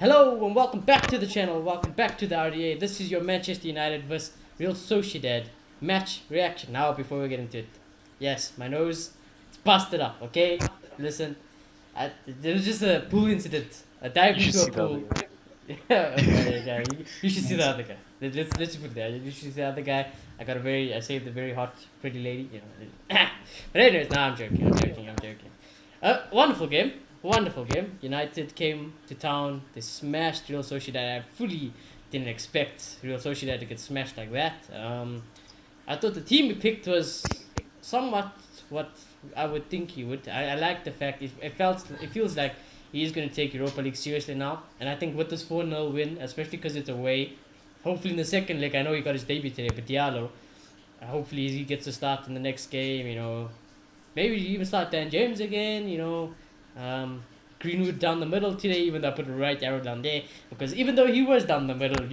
Hello and welcome back to the channel, welcome back to the RDA. This is your Manchester United vs Real Sociedad match reaction. Now before we get into it, yes, my nose it's busted up, okay? Listen, there was just a pool incident. I dived You should into a see the other pool. guy. Yeah, okay, yeah, you should see the Nice. other guy. Let's just put it there. You should see the other guy. I saved a very hot, pretty lady, you know. But anyways, no, I'm joking. Wonderful game. Wonderful game. United came to town. They smashed Real Sociedad. I fully didn't expect Real Sociedad to get smashed like that. I thought the team we picked was somewhat what I would think he would. I like the fact it feels like he's going to take Europa League seriously now. And I think with this 4-0 win, especially because it's away, hopefully in the second leg, I know he got his debut today, but Diallo, hopefully he gets a start in the next game, you know, maybe even start Dan James again, you know. Greenwood down the middle today, even though I put a right arrow down there. Because even though he was down the middle,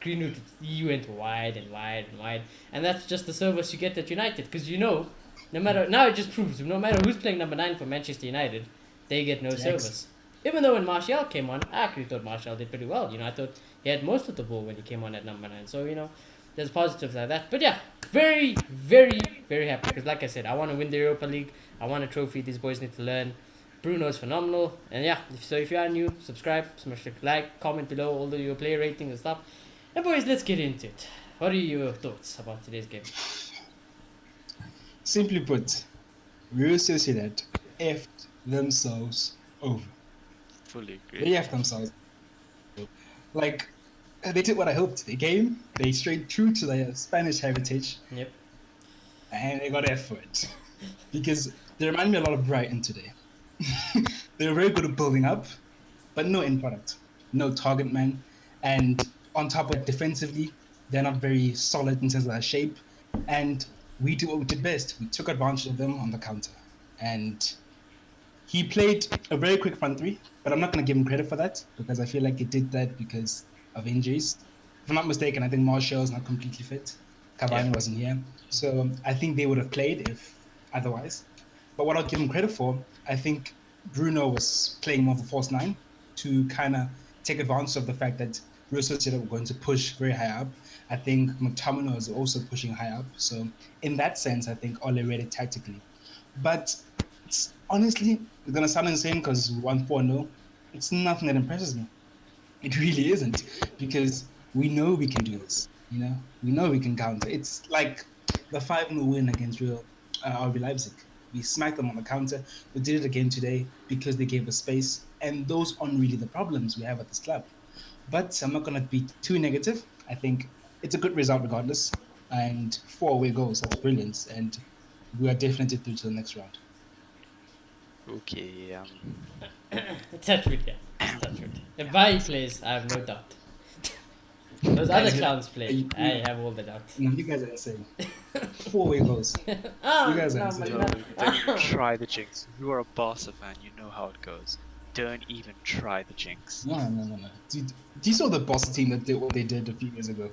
Greenwood, he went wide and wide and wide. And that's just the service you get at United. Because you know, now it just proves, no matter who's playing number 9 for Manchester United, they get no service. Even though when Martial came on, I actually thought Martial did pretty well. You know, I thought he had most of the ball when he came on at number 9. So, you know, there's positives like that. But yeah, very, very, very happy. Because like I said, I want to win the Europa League. I want a trophy. These boys need to learn. Bruno's phenomenal. And yeah, so if you are new, subscribe, smash the like, comment below all your player rating and stuff. And boys, let's get into it. What are your thoughts about today's game? Simply put, Real Sociedad effed themselves over. Fully They agree. effed themselves. Like, they did what I hoped. They came, they strayed true to their Spanish heritage, Yep. and they got F for it. Because they remind me a lot of Brighton today. They were very good at building up, but no end product, no target man. And on top of it, defensively, they're not very solid in terms of their shape. And we do what we did best. We took advantage of them on the counter. And he played a very quick front three, but I'm not going to give him credit for that because I feel like he did that because of injuries. If I'm not mistaken, I think Martial is not completely fit. Cavani Yeah. wasn't here. So I think they would have played if otherwise. But what I'll give him credit for, I think Bruno was playing more of a false nine to kind of take advantage of the fact that Real Sociedad were going to push very high up. I think McTominay was also pushing high up. So in that sense, I think Ole read it tactically. But it's honestly, it's gonna sound insane because we won 4-0. It's nothing that impresses me. It really isn't because we know we can do this. You know, we know we can counter. It's like the 5-0 win against Real RB Leipzig. We smacked them on the counter. We did it again today because they gave us space, and those aren't really the problems we have at this club. But I'm not gonna be too negative. I think it's a good result regardless, and 4 away goals. That's brilliant, and we are definitely through to the next round. Okay. Touch wood, yeah. It's touch wood. If Bai plays, I have no doubt. Those other Guys, clowns play, you, I have all the doubt. you guys are insane. 4 away goals. Oh, You guys are no, insane. Don't even try the jinx. If you are a Barca fan, you know how it goes. Don't even try the jinx. No. Dude, you saw the boss team that did what they did a few years ago.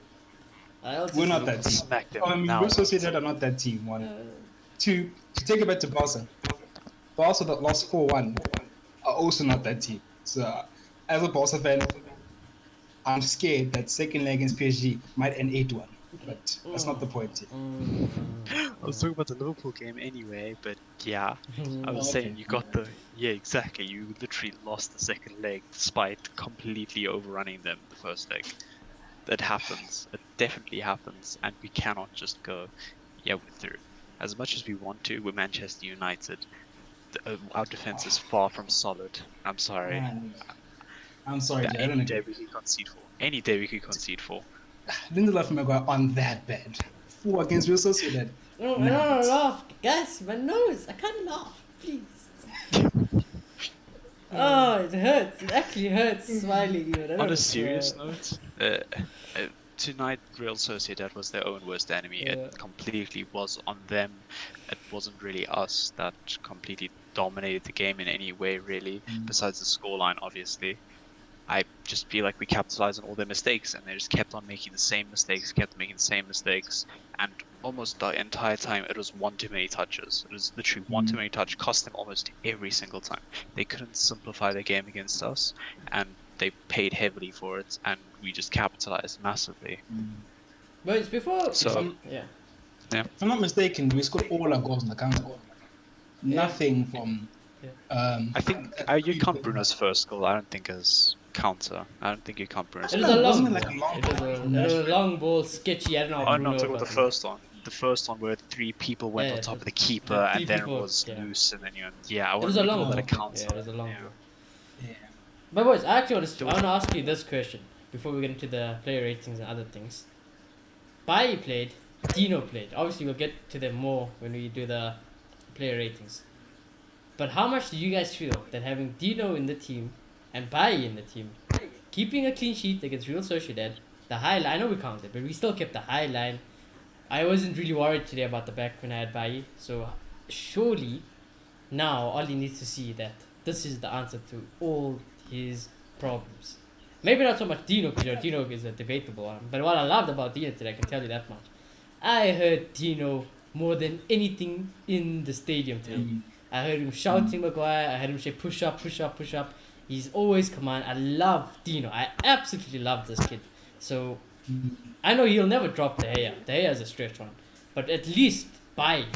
I also We're not see- that team. Smack them I mean, now. Real Sociedad are not that team. One, two. To take it back to Barca, Barca that lost 4-1 are also not that team. So, as a Barca fan, I'm scared that second leg against PSG might end 8-1. But that's not the point here. I was talking about the Liverpool game anyway, but yeah. I was Oh, saying okay. you got the exactly. You literally lost the second leg despite completely overrunning them the first leg. That happens. It definitely happens, and we cannot just go, yeah, we're through. As much as we want to, we're Manchester United. Our defense is far from solid. I'm sorry. I'm sorry, Jay, I don't Any day agree. we could concede for. Any day we could concede for. Lindelof and Maguire aren't that bad. 4 against Real Sociedad. No, I Nah, don't but- laugh. Guys, my nose. I can't laugh. Please. Oh, it hurts. It actually hurts smiling. Even. I don't On know, a serious uh, note, tonight Real Sociedad was their own worst enemy. Yeah. It completely was on them. It wasn't really us that completely dominated the game in any way, really, besides the scoreline, obviously. I just feel like we capitalized on all their mistakes, and they just kept on making the same mistakes, and almost the entire time it was one too many touches. It was literally one too many touches, cost them almost every single time. They couldn't simplify their game against us, and they paid heavily for it, and we just capitalized massively. But it's before. So Yeah. If I'm not mistaken, we scored all our goals on the counter. Nothing from. Yeah. I think you count Bruno's first goal. I don't think as counter. I don't think you count Bruno's It first was a goal. long Wasn't it like ball. a long It was ball a, from it was a Rashford? long ball, sketchy. I don't know how Oh no, Bruno I'm talking about got the it. first one. The first one where 3 people went on top of the keeper, three and then people, it was yeah. loose, and then I It was wouldn't a really long call that a ball. counter. Yeah, it was a long ball. Yeah. But boys, I actually want There to was ask you this question before we get into the player ratings and other things. Bailly played, Dino played. Obviously, we'll get to them more when we do the player ratings. But how much do you guys feel that having Dino in the team and Bailly in the team, keeping a clean sheet against Real Sociedad, the high line, I know we counted, but we still kept the high line. I wasn't really worried today about the back when I had Bailly, so surely now all he needs to see that this is the answer to all his problems. Maybe not so much Dino, because Dino is a debatable one. But what I loved about Dino today, I can tell you that much. I heard Dino more than anything in the stadium today. I heard him shouting Maguire. I heard him say push up, push up, push up. He's always command. I love Dino. I absolutely love this kid. So I know he'll never drop De Gea. De Gea is a stretch one, but at least Bailly.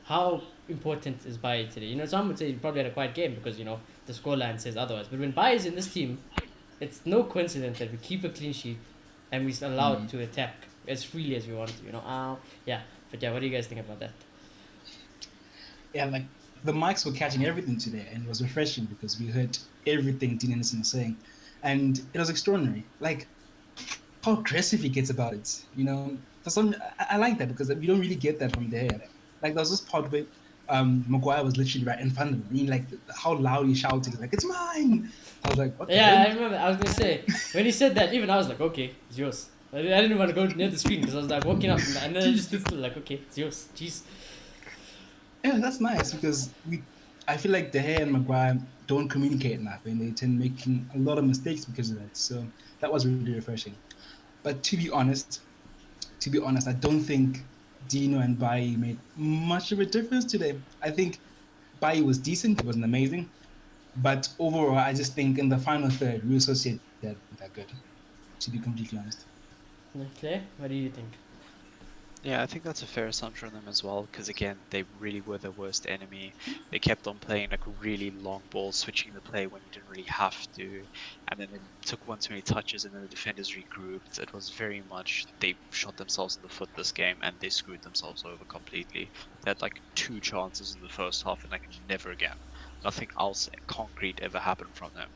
How important is Bailly today? Some would say he probably had a quiet game because the scoreline says otherwise. But when Bailly is in this team, it's no coincidence that we keep a clean sheet and we're allowed to attack as freely as we want to. Yeah. But yeah, what do you guys think about that? Yeah, like the mics were catching everything today, and it was refreshing because we heard everything Dean Anderson was saying, and it was extraordinary. Like how aggressive he gets about it. For some, I like that because we don't really get that from De Gea. Like there was this part where Maguire was literally right in front of him. I mean, like how loud he shouted, like it's mine. I was like, what? Yeah, I remember. I was gonna say when he said that, even I was like, okay, it's yours. I didn't want to go near the screen because I was like walking up, and then I just stood still, like, okay, it's yours. Jeez. Yeah, that's nice because I feel like De Gea and Maguire don't communicate enough, and they tend making a lot of mistakes because of that. So that was really refreshing. But to be honest, I don't think Dino and Bailly made much of a difference today. I think Bailly was decent, he wasn't amazing, but overall, I just think in the final third, Real Sociedad weren't that good. To be completely honest. Okay, what do you think? Yeah, I think that's a fair assumption on them as well, because again, they really were the worst enemy. They kept on playing like really long balls, switching the play when you didn't really have to, and then they took one too many touches and then the defenders regrouped. It was very much, they shot themselves in the foot this game and they screwed themselves over completely. They had like 2 chances in the first half and like never again. Nothing else concrete ever happened from them.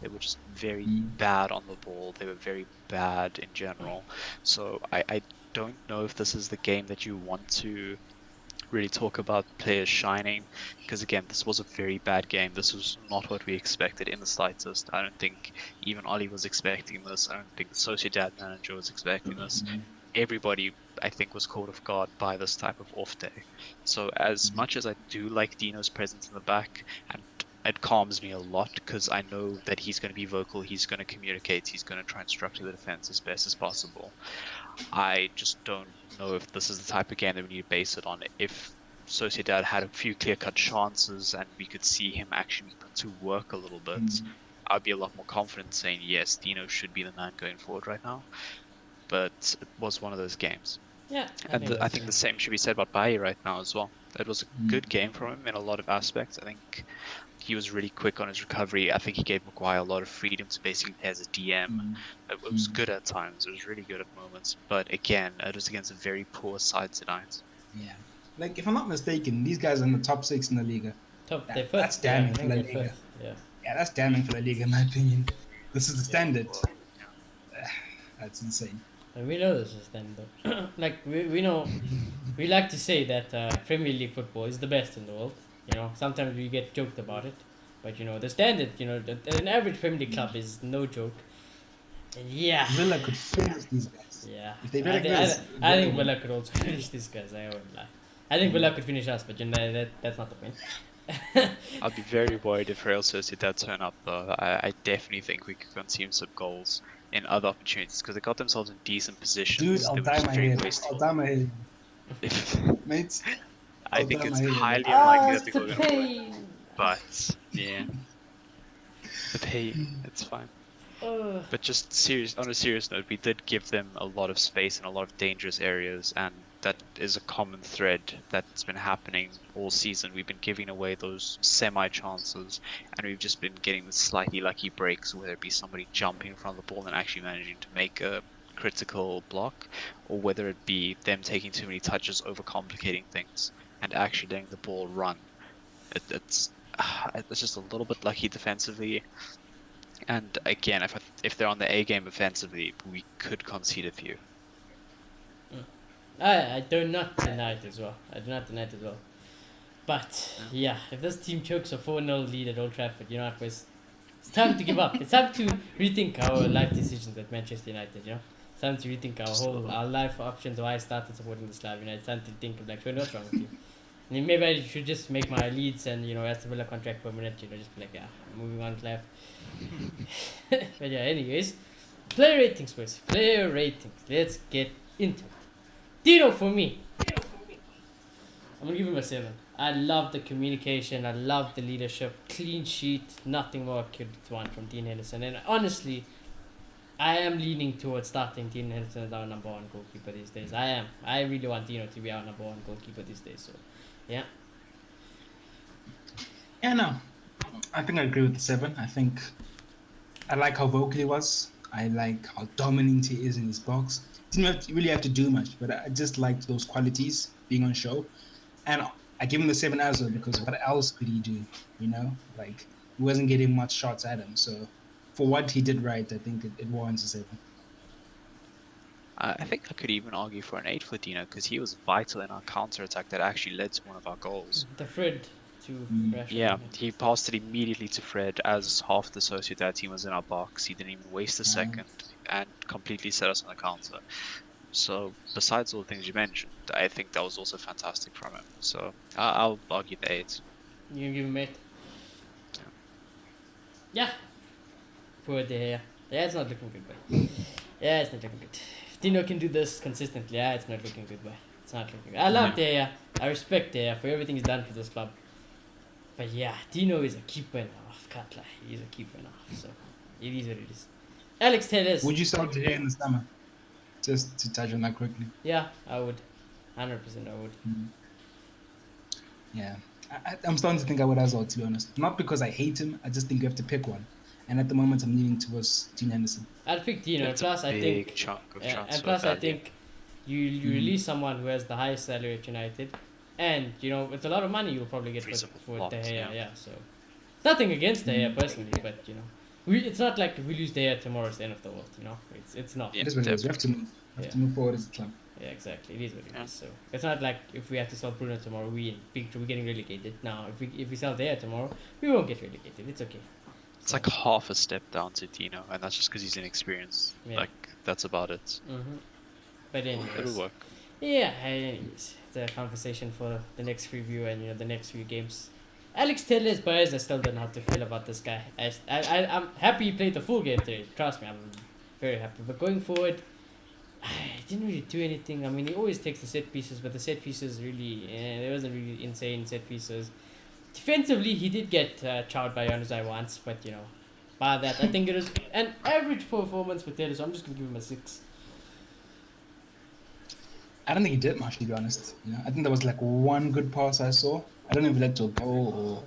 They were just very bad on the ball. They were very bad in general. So I don't know if this is the game that you want to really talk about players shining, because again, this was a very bad game. This was not what we expected in the slightest. I don't think even Oli was expecting this. I don't think the Sociedad manager was expecting this. Everybody, I think, was caught off guard by this type of off day. So as much as I do like Dino's presence in the back, and it calms me a lot because I know that he's going to be vocal, he's going to communicate, he's going to try and structure the defense as best as possible. I just don't know if this is the type of game that we need to base it on. If Sociedad had a few clear-cut chances and we could see him actually put to work a little bit, I'd be a lot more confident saying, yes, Dino should be the man going forward right now. But it was one of those games. Yeah, I think the same should be said about Bailly right now as well. It was a good game from him in a lot of aspects. I think he was really quick on his recovery. I think he gave Maguire a lot of freedom to basically play as a DM. It was good at times. It was really good at moments. But again, it was against a very poor side tonight. Yeah. Like, if I'm not mistaken, these guys are in the top 6 in the Liga. That's damning for La Liga. Yeah, that's damning for La Liga, in my opinion. This is the standard. That's insane. We know this is then though. Like we know, we like to say that Premier League football is the best in the world. Sometimes we get joked about it, but the standard, an average Premier League club is no joke. And yeah, Villa could finish these guys. Yeah, if they like this, I think Villa could also finish these guys. I won't lie. I think Villa could finish us, but that's not the point. I'd be very worried if Real Sociedad turn up though. I definitely think we could consume some goals in other opportunities because they got themselves in decent positions. Dude, I'll die my head. Mates. I think it's highly unlikely that people are going to win. But yeah, the pain, it's fine. But just on a serious note, we did give them a lot of space and a lot of dangerous areas, and that is a common thread that's been happening all season. We've been giving away those semi chances, and we've just been getting the slightly lucky breaks, whether it be somebody jumping in front of the ball and actually managing to make a critical block, or whether it be them taking too many touches, overcomplicating things, and actually letting the ball run. It's just a little bit lucky defensively. And again, if they're on the A game offensively, we could concede a few. I do not deny it as well. I do not deny it as well. But yeah, if this team chokes a 4-0 lead at Old Trafford, you know what, boys? It's time to give up. It's time to rethink our life decisions at Manchester United, you know? It's time to rethink our life options, why I started supporting this club, you know? It's time to think of like, what's wrong with you? And maybe I should just make my Leeds and, Aston Villa contract permanent, just be like, yeah, moving on, Clive. But yeah, anyways. Player ratings, boys. Player ratings. Let's get into it. Dino for me. I'm gonna give him a 7. I love the communication. I love the leadership. Clean sheet. Nothing more I could want from Dean Henderson. And honestly, I am leaning towards starting Dean Henderson as our number 1 goalkeeper these days. I am. I really want Dino to be our number 1 goalkeeper these days. So, yeah. Yeah, no. I think I agree with the 7. I think I like how vocal he was. I like how dominant he is in his box. Didn't really have to do much, but I just liked those qualities being on show. And I give him the 7 as well because what else could he do? Like he wasn't getting much shots at him. So for what he did right, I think it warrants a 7. I think I could even argue for an 8 for Dino because he was vital in our counter attack that actually led to one of our goals. The Fred to Rashford. Yeah, he passed it immediately to Fred as half the Sociedad team was in our box. He didn't even waste a second and completely set us on the counter. So besides all the things you mentioned, I think that was also fantastic from him. So I'll argue the 8. You can give him 8. Yeah. Poor De Gea. Yeah, it's not looking good, boy. Yeah, it's not looking good. If Dino can do this consistently, yeah, it's not looking good, boy. It's not looking good. I love De Gea. I respect De Gea for everything he's done for this club. But yeah, Dino is a keeper now. Can't lie. He's a keeper now. So it is what it is. Alex Telles. Would you sell De Gea in the summer? Just to touch on that quickly. Yeah, I would. 100% I would. Yeah. I'm starting to think I would as well, to be honest. Not because I hate him, I just think you have to pick one. And at the moment, I'm leaning towards Dean Henderson. I'd pick Dino. It's plus, a I think. big chunk of And plus, I think you release someone who has the highest salary at United, and with a lot of money you'll probably get for De Gea. Yeah, so nothing against De Gea personally, but it's not like if we lose De Gea tomorrow, it's the end of the world. It's not. It is what it is. We have to move. We have to move forward as a club. Yeah, exactly. It is what it is. So it's not like if we have to sell Bruno tomorrow, we're getting relegated. Now, if we sell De Gea tomorrow, we won't get relegated. It's okay. It's like half a step down to Dino, and that's just because he's inexperienced. Yeah. Like, that's about it. But anyways. It'll work. Yeah, anyways. It's a conversation for the next review and, the next few games. Alex Telles, boys, I still don't know how to feel about this guy. I'm happy he played the full game today. Trust me, I'm very happy. But going forward, he didn't really do anything. I mean, he always takes the set pieces, but the set pieces really, there wasn't really insane set pieces. Defensively, he did get chowed by Januzaj once, but by that, I think it was an average performance for Taylor, so I'm just gonna give him a 6. I don't think he did much, to be honest. I think there was like one good pass I saw. I don't know if it led to a goal or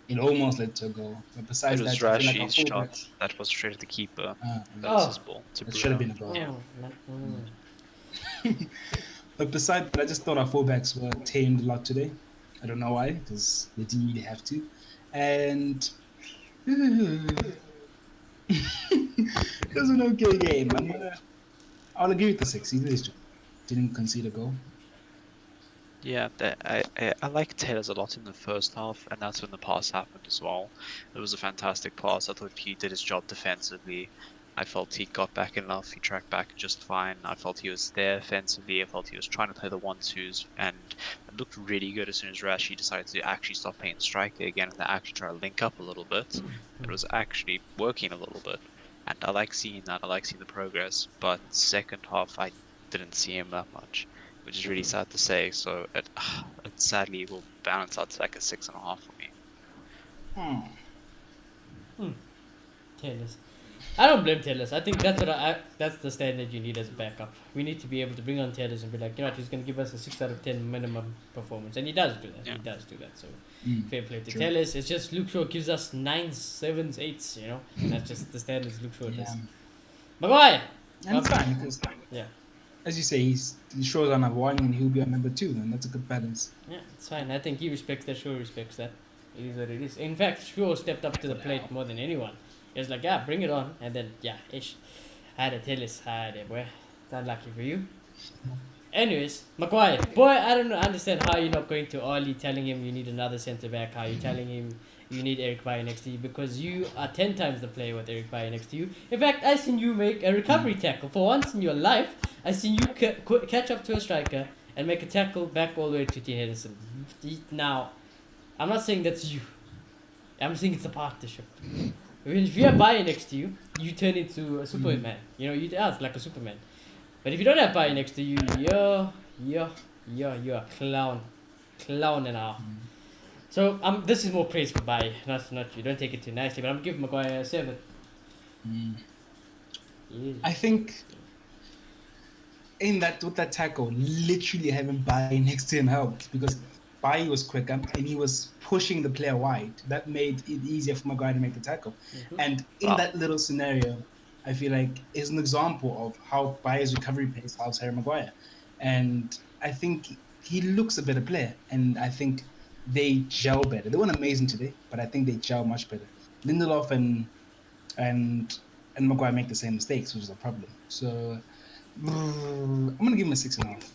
it almost led to a goal. But besides it was that, Rashi's shot that was straight at the keeper. That was his ball. It should have been a goal. Yeah. But besides that, I just thought our fullbacks were tamed a lot today. I don't know why, because they didn't really have to. And it was an okay game. I'll agree with the 6. He didn't concede a goal. Yeah, I like Taylor's a lot in the first half, and that's when the pass happened as well. It was a fantastic pass. I thought he did his job defensively. I felt he got back enough. He tracked back just fine. I felt he was there offensively. I felt he was trying to play the 1-2s, and it looked really good as soon as Rashi decided to actually stop playing striker again and actually try to link up a little bit. It was actually working a little bit, and I like seeing that. I like seeing the progress. But second half, I didn't see him that much, which is really sad to say. So it sadly will balance out to like a 6.5 for me. Taylor's. I don't blame Tellers. I think that's that's the standard you need as a backup. We need to be able to bring on Tellers and be like, you know what, he's going to give us a 6 out of 10 minimum performance. And he does do that. Yeah. He does do that. So Mm. fair play to True. Tellers. It's just Luke Shaw gives us 9s, 7s, 8s, you know. That's just the standards Luke Shaw Yeah. does. Maguire! And it's fine because, Yeah. as you say, he shows on number 1 and he'll be on number 2, and that's a good balance. Yeah, it's fine. I think he respects that. Shaw respects that. It is what it is. In fact, Shaw stepped up to the plate more than anyone. He was like, yeah, bring it on. And then, yeah, ish. I had to tell us, boy. It's unlucky for you. Anyways, Maguire. Boy, I don't understand how you're not going to Oli telling him you need another centre back. How you're telling him you need Eric Bayer next to you because you are 10 times the player with Eric Bayer next to you. In fact, I seen you make a recovery tackle. For once in your life, I seen you catch up to a striker and make a tackle back all the way to T. Henderson. Now, I'm not saying that's you. I'm saying it's a partnership. If you have Bayer next to you, you turn into a Superman. You know, you act like a Superman. But if you don't have Bayer next to you, you're a clown. Clown and a half. So this is more praise for Bayer, not you. Don't take it too nicely, but I'm giving Maguire a 7. Yeah. I think with that tackle, literally having Bayi next to him helped because Bayi was quicker and he was pushing the player wide. That made it easier for Maguire to make the tackle. Mhm. And in that little scenario, I feel like is an example of how Bayi's recovery pace helps Harry Maguire. And I think he looks a better player. And I think they gel better. They weren't amazing today, but I think they gel much better. Lindelof and Maguire make the same mistakes, which is a problem. So I'm gonna give him a 6.5.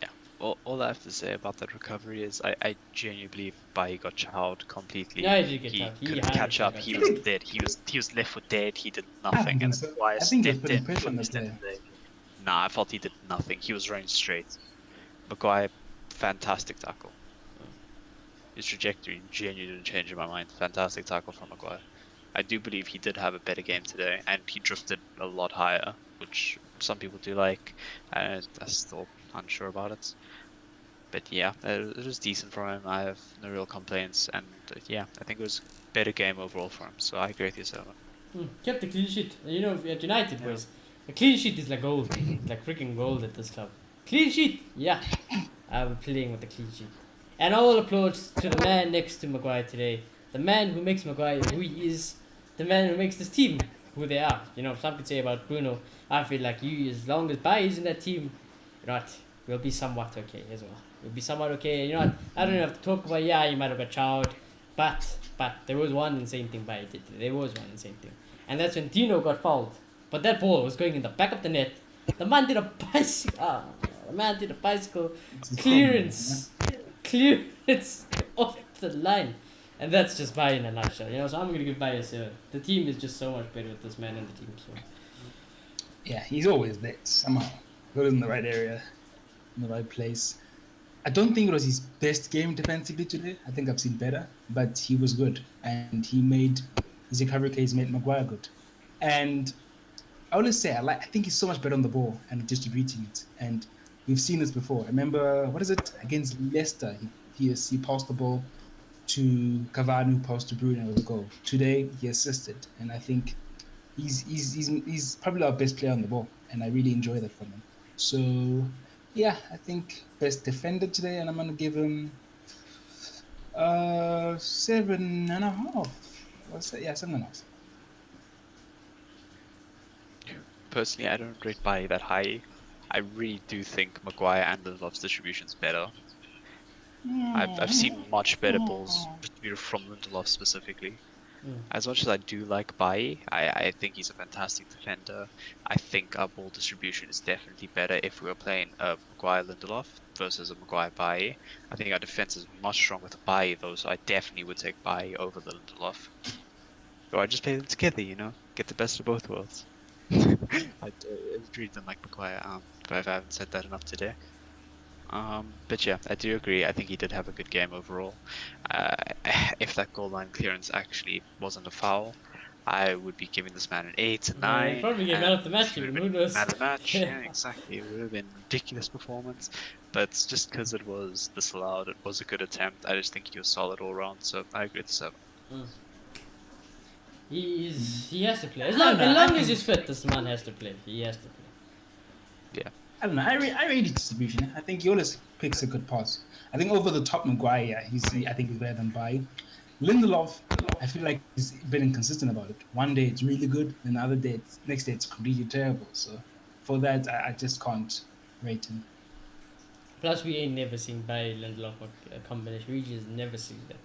Yeah. All I have to say about that recovery is I genuinely believe Bayi got chowed completely. Yeah, he did get He chowed. He couldn't catch 100% up. got He chowed. was dead. He was left for dead. He did I nothing. don't And think so. Maguire I think he was stepped putting in. pressure on the stepped player. in. Nah, I felt he did nothing. He was running straight. Maguire, fantastic tackle. His trajectory genuinely didn't change in my mind. Fantastic tackle from Maguire. I do believe he did have a better game today, and he drifted a lot higher, which some people do like, and I'm still unsure about it. But yeah, it was decent from him. I have no real complaints, and yeah, I think it was a better game overall for him. So I agree with you, 7. Kept the clean sheet. You know, at United, boys, a clean sheet is like gold. It's like freaking gold at this club. Clean sheet, yeah. I'm playing with the clean sheet. And all applause to the man next to Maguire today. The man who makes Maguire who he is. The man who makes this team who they are. You know, some could say about Bruno. I feel like you, as long as Bayer is in that team, you know what, we'll be somewhat okay as well. We'll be somewhat okay. You know what, I don't even have to talk about, yeah, you might have got chowed. But there was one insane thing Bayer did. There was one insane thing. And that's when Dino got fouled. But that ball was going in the back of the net. The man did a bicycle. The man did a bicycle clearance off the line. And that's just Bayer in a nutshell, you know. So I'm gonna give Bayer a 7. The team is just so much better with this man in the team. So Yeah, he's always there somehow. He was in the right area, in the right place. I don't think it was his best game defensively today. I think I've seen better, but he was good, and he made his recovery case made Maguire good. And I always say I think he's so much better on the ball and distributing it. And we've seen this before. Remember, what is it against Leicester? He passed the ball to Cavani, who passed to Bruno with a goal. Today he assisted, and I think he's probably our best player on the ball, and I really enjoy that from him. So yeah, I think best defender today, and I'm gonna give him 7.5. What's that? Yeah, 7.5. Personally, I don't rate Bayi that high. I really do think Maguire and Lindelof's distribution's better. I've seen much better balls from Lindelof specifically. As much as I do like Bayi, I think he's a fantastic defender. I think our ball distribution is definitely better if we were playing a Maguire Lindelof versus a Maguire Bayi. I think our defense is much stronger with Bayi though, so I definitely would take Bayi over the Lindelof. Or I just play them together, you know, get the best of both worlds. I really don't like Maguire, but I haven't said that enough today. But yeah, I do agree. I think he did have a good game overall. If that goal line clearance actually wasn't a foul, I would be giving this man an 8, a 9. he'd probably get man of the match even, who knows? Man of the match, yeah, exactly. It would have been a ridiculous performance. But just because it was disallowed, it was a good attempt. I just think he was solid all round, so I agree with 7. He has to play. As I don't long, know, as, I long as think- he's fit, this man has to play. He has to play. I don't know. I rate his distribution. I think he always picks a good pass. I think over the top Maguire, yeah, I think he's better than Bai. Lindelof, I feel like he's been inconsistent about it. One day it's really good, then the other day, next day it's completely terrible. So for that, I just can't rate him. Plus, we ain't never seen by Lindelof a combination. We just never seen that.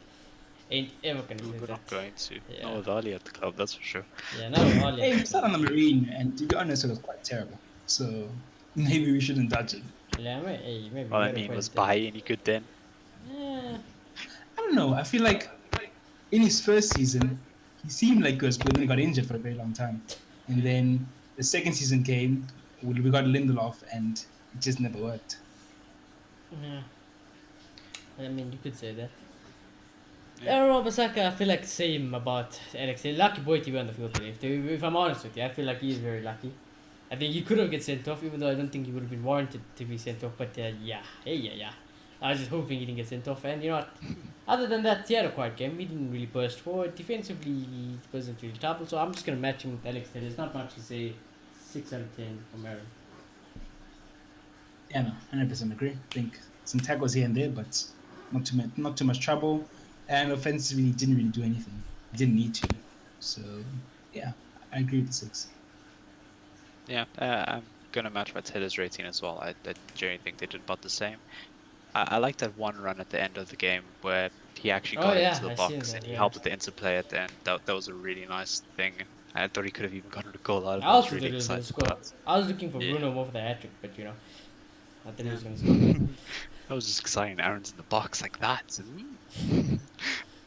Ain't ever gonna see We're that. not going to. Yeah. Not with Ali at the club, that's for sure. Yeah, no, all Hey, yet. we started on the Marine, and to be honest, it was quite terrible. So maybe we shouldn't touch it. Yeah, maybe Well, you I got a mean, point was there. Bai any good then? Yeah. I don't know. I feel like in his first season, he seemed like he was good, then he got injured for a very long time. And then the second season came, we got Lindelof, and it just never worked. Yeah. I mean, you could say that. Yeah. I don't know, Basaka, I feel like same about Alex. He's a lucky boy to be on the field today. If I'm honest with you, I feel like he is very lucky. I think he could have get sent off, even though I don't think he would have been warranted to be sent off. But yeah. I was just hoping he didn't get sent off. And you know what? Other than that, he had a quiet game. He didn't really burst forward. Defensively, he wasn't really trouble. So I'm just going to match him with Alex. There's not much to say. 6 out of 10 from Aaron. Yeah, no, 100% agree. I think some tackles here and there, but not too much trouble. And offensively, he didn't really do anything. He didn't need to. So yeah, I agree with the 6. Yeah, I'm gonna match Matilda's rating as well. I genuinely think they did about the same. I like that one run at the end of the game where he actually Oh, got yeah, into the I box seen that, and he yeah. helped with the interplay at the end. That was a really nice thing. I thought he could have even gotten a goal out of it. I I was also really thought he was going to excited score. for that. I was looking for Yeah. Bruno more for the hat trick, but you know, I thought he was Yeah. going to score. That was just exciting. Aaron's in the box like that.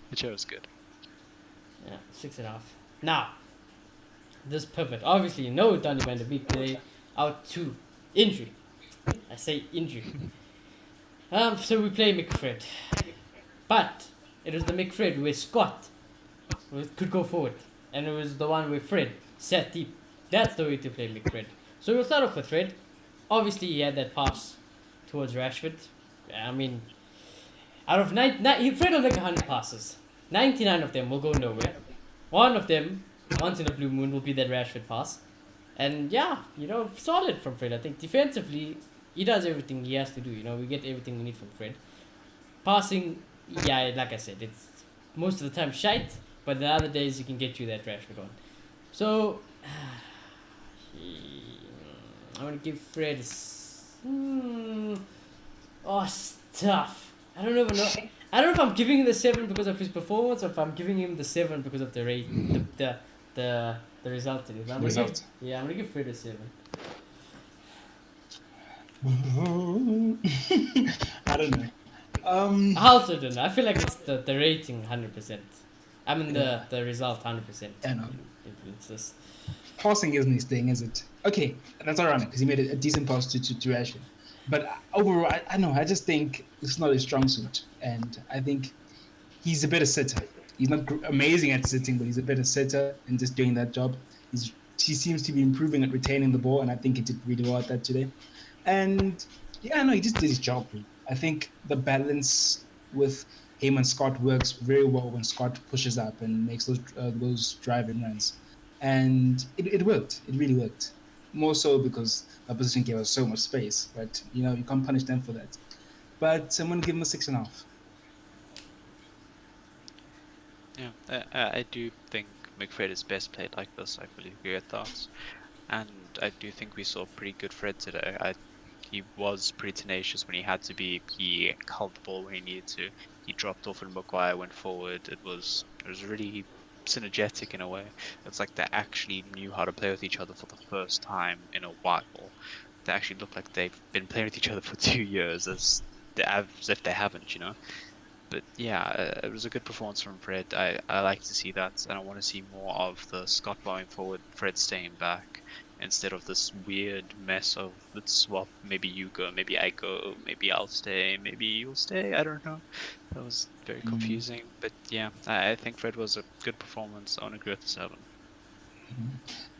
The show was good. Yeah, 6.5. Now, this pivot. Obviously, you know Donny van der Beek today out to injury. I say injury. So we play McFred. But it was the McFred where Scott could go forward. And it was the one where Fred sat deep. That's the way to play McFred. So we'll start off with Fred. Obviously, he had that pass towards Rashford. I mean, out of Fred will make 100 passes. 99 of them will go nowhere. One of them, once in a blue moon, will be that Rashford pass. And yeah, you know, solid from Fred. I think defensively, he does everything he has to do. You know, we get everything we need from Fred. Passing, yeah, like I said, it's most of the time shite, but the other days he can get you that Rashford one. So, I'm gonna give Fred. It's tough. I don't even know. I don't know if I'm giving him the 7 because of his performance, or if I'm giving him the 7 because of the rate, the result. It is. I'm gonna give, yeah, I'm gonna give Fred a 7. I don't know. I also don't know. I feel like it's the rating 100%. I mean the result 100%. I know. Influences. Passing isn't his thing, is it? Okay, that's ironic because he made a decent pass to Rashford. But overall, I know. I just think it's not his strong suit, and I think he's a better sitter. He's not amazing at sitting, but he's a better sitter and just doing that job. He seems to be improving at retaining the ball, and I think he did really well at that today. And yeah, no, he just did his job. I think the balance with him and Scott works very well when Scott pushes up and makes those driving runs, and it worked. It really worked. More so because the opposition gave us so much space, but you know you can't punish them for that. But I'm gonna give him a 6.5. Yeah, I do think McFred is best played like this. I fully agree with that. And I do think we saw pretty good Fred today. He was pretty tenacious when he had to be. He held the ball when he needed to. He dropped off and Maguire went forward. It was really synergetic in a way. It's like they actually knew how to play with each other for the first time in a while. They actually look like they've been playing with each other for 2 years, as if they haven't, you know. But yeah, it was a good performance from Fred. I like to see that, and I want to see more of the Scott going forward, Fred staying back, instead of this weird mess of let's swap, maybe you go, maybe I go, maybe I'll stay, maybe you'll stay, I don't know. That was very confusing, but yeah, I think Fred was a good performance. I want to agree with the 7.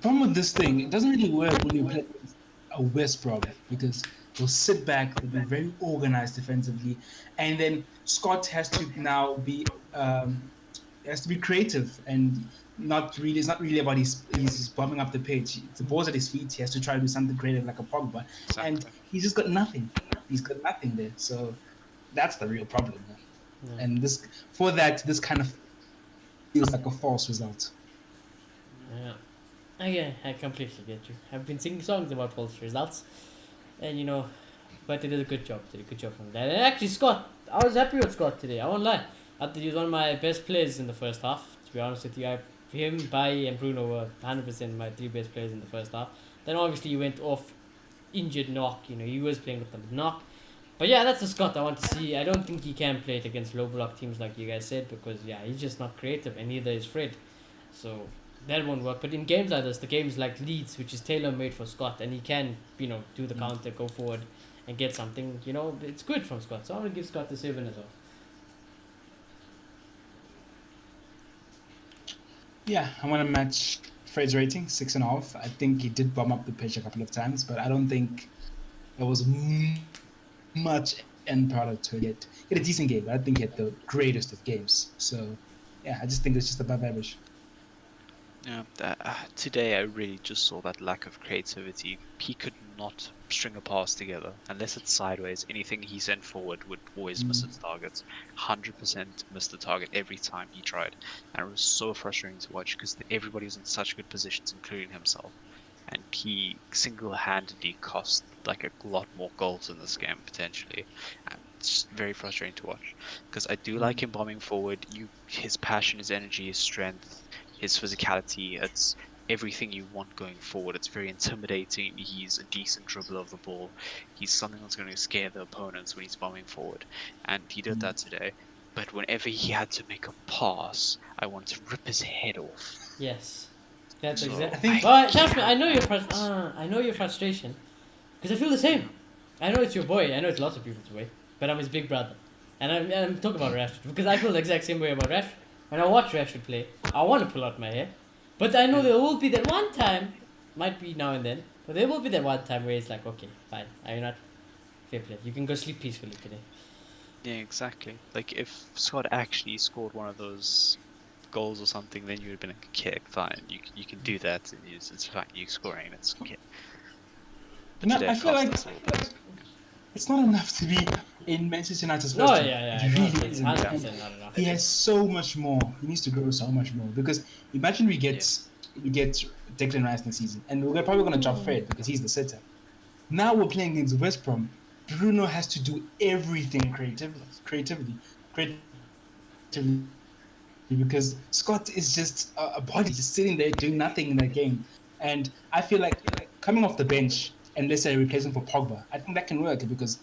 Problem with this thing, it doesn't really work when you play against a West Brom because they'll sit back, they'll be very organized defensively, and then Scott has to now be He has to be creative and not really. It's not really about he's bombing up the pitch. The ball's at his feet. He has to try to do something creative like a Pogba, and Exactly. he's just got nothing. He's got nothing there. So that's the real problem. Man. Yeah. And this kind of feels like a false result. Yeah. Okay, I completely get you. I've been singing songs about false results, and but they did a good job. Did a good job from that. And actually, Scott, I was happy with Scott today. I won't lie. I thought he was one of my best players in the first half. To be honest with you, him, Bailly, and Bruno were 100% my three best players in the first half. Then obviously he went off injured knock. He was playing with them knock. But yeah, that's the Scott I want to see. I don't think he can play it against low block teams like you guys said because yeah, he's just not creative, and neither is Fred. So that won't work. But in games like this, the games like Leeds, which is tailor made for Scott, and he can, do the counter, go forward, and get something. It's good from Scott. So I'm gonna give Scott the 7 as well. Yeah, I want to match Fred's rating, 6.5. I think he did bomb up the pitch a couple of times, but I don't think there was much end product to it. He had a decent game, but I think he had the greatest of games. So, yeah, I just think it's just above average. Yeah, today I really just saw that lack of creativity. He could not string a pass together unless it's sideways. Anything he sent forward would always miss its targets. 100% missed the target every time he tried, and it was so frustrating to watch because everybody was in such good positions, including himself. And he single-handedly cost like a lot more goals in this game potentially. And it's very frustrating to watch because I do like him bombing forward. His passion, his energy, his strength, his physicality, it's everything you want going forward. It's very intimidating. He's a decent dribbler of the ball. He's something that's going to scare the opponents when he's bombing forward. And he did that today. But whenever he had to make a pass, I wanted to rip his head off. Yes, that's So, exactly. But trust me, I know your frustration, because I feel the same. I know it's your boy. I know it's lots of people's boy, but I'm his big brother, and I'm talking about Rashford because I feel the exact same way about Rashford. When I watch Rashford play, I want to pull out my hair, but I know there will be that one time, might be now and then, but there will be that one time where it's like, okay, fine, are you not fair play? You can go sleep peacefully today. yeah, exactly. Like if Scott actually scored one of those goals or something, then you would have been like, okay, fine, you can do that. It's fine. You scoring, it's okay. But No, today I feel cost like us a little bit. it's not enough to be in Manchester United's No, first team. yeah, It no, really it's isn't. 100% And not enough. he has so much more. He needs to grow so much more because imagine we get Declan Rice next season, and we're probably going to drop Fred because he's the sitter. Now we're playing against West Brom. Bruno has to do everything creatively, because Scott is just a body just sitting there doing nothing in that game. And I feel like coming off the bench and let's say replacing for Pogba, I think that can work because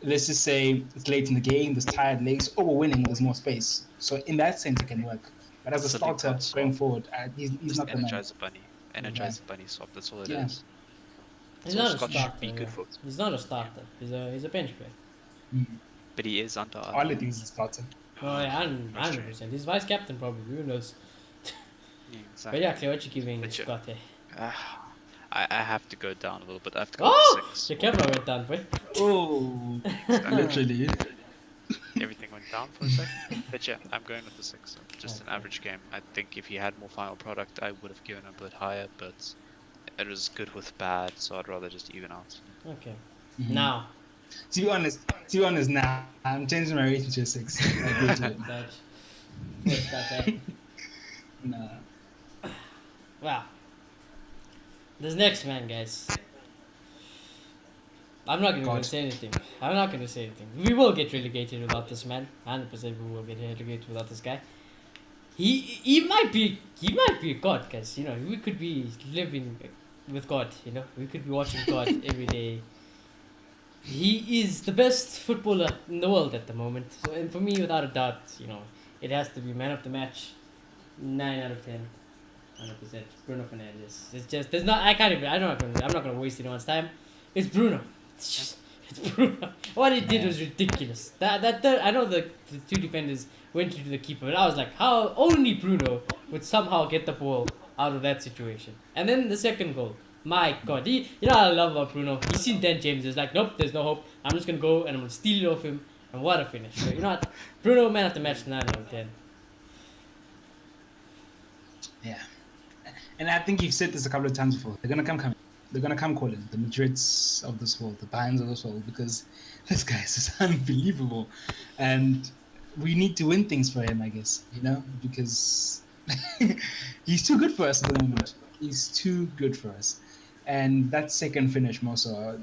let's just say it's late in the game, there's tired legs, or we're winning, there's more space. So in that sense, it can work. But as a It's a league starter pod going swap. forward, he's Just not the man. energize the bunny. Energize the bunny swap. That's all it Yeah. is. He's That's all not a Scott should starter. be good Yeah. for. He's not a starter. He's a bench player. But he is under. All it is a starter. Oh yeah, Frustrating. 100%. He's vice captain probably. Who knows? Yeah, But exactly. yeah, Claire, what you giving But Scott? I have to go down a little bit. I have to go Oh, with 6. your camera went down, boy. Oh, literally. Everything went down for a second. But yeah, I'm going with the 6. So just an Okay. average game. I think if he had more final product, I would have given a bit higher, but it was good with bad, so I'd rather just even out. Okay. Now, To be honest, now I'm changing my rating to a 6. I agree to it. Dutch. What's that? Nah. Wow. This next man, guys. I'm not gonna God. say anything. I'm not gonna say anything. We will get relegated without this man. 100% we will get relegated without this guy. He might be a god, guys. We could be living with God. We could be watching God every day. He is the best footballer in the world at the moment. So, and for me, without a doubt, it has to be man of the match. 9 out of 10. 100%. Bruno Fernandes. It's just there's not. I can't even. I'm not gonna waste anyone's time. It's Bruno. It's Bruno. What he did was ridiculous. I know the two defenders went to the keeper, but I was like, how only Bruno would somehow get the ball out of that situation. And then the second goal. My God, what I love about Bruno. He's seen Dan James. He's like, nope, there's no hope. I'm just gonna go and I'm gonna steal it off him. And what a finish! So, Bruno, man of the match, 9 out of 10. Yeah. And I think you've said this a couple of times before. They're gonna come coming. They're gonna come calling the Madrids of this world, the Bayerns of this world, because this guy is just unbelievable, and we need to win things for him, I guess. Because he's too good for us at the moment. He's too good for us, and that second finish, Moso,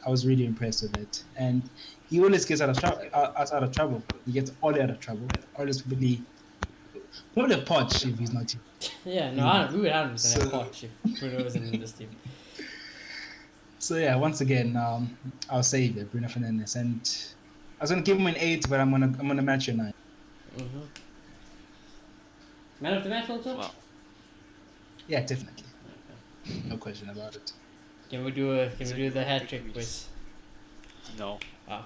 I was really impressed with it. And he always gets us out of trouble. He gets Ole out of trouble. Ole's probably a Poch if he's not here. Yeah, You know. no, we would 100% have So, Poch if Bruno wasn't in this team. so yeah, once again, I'll save it, Bruno Fernandes, and I was gonna give him an 8, but I'm gonna match a 9. Mm-hmm. Man of the match also? Well, Yeah, definitely, no question about it. Can we do the hat trick quiz? no. Oh,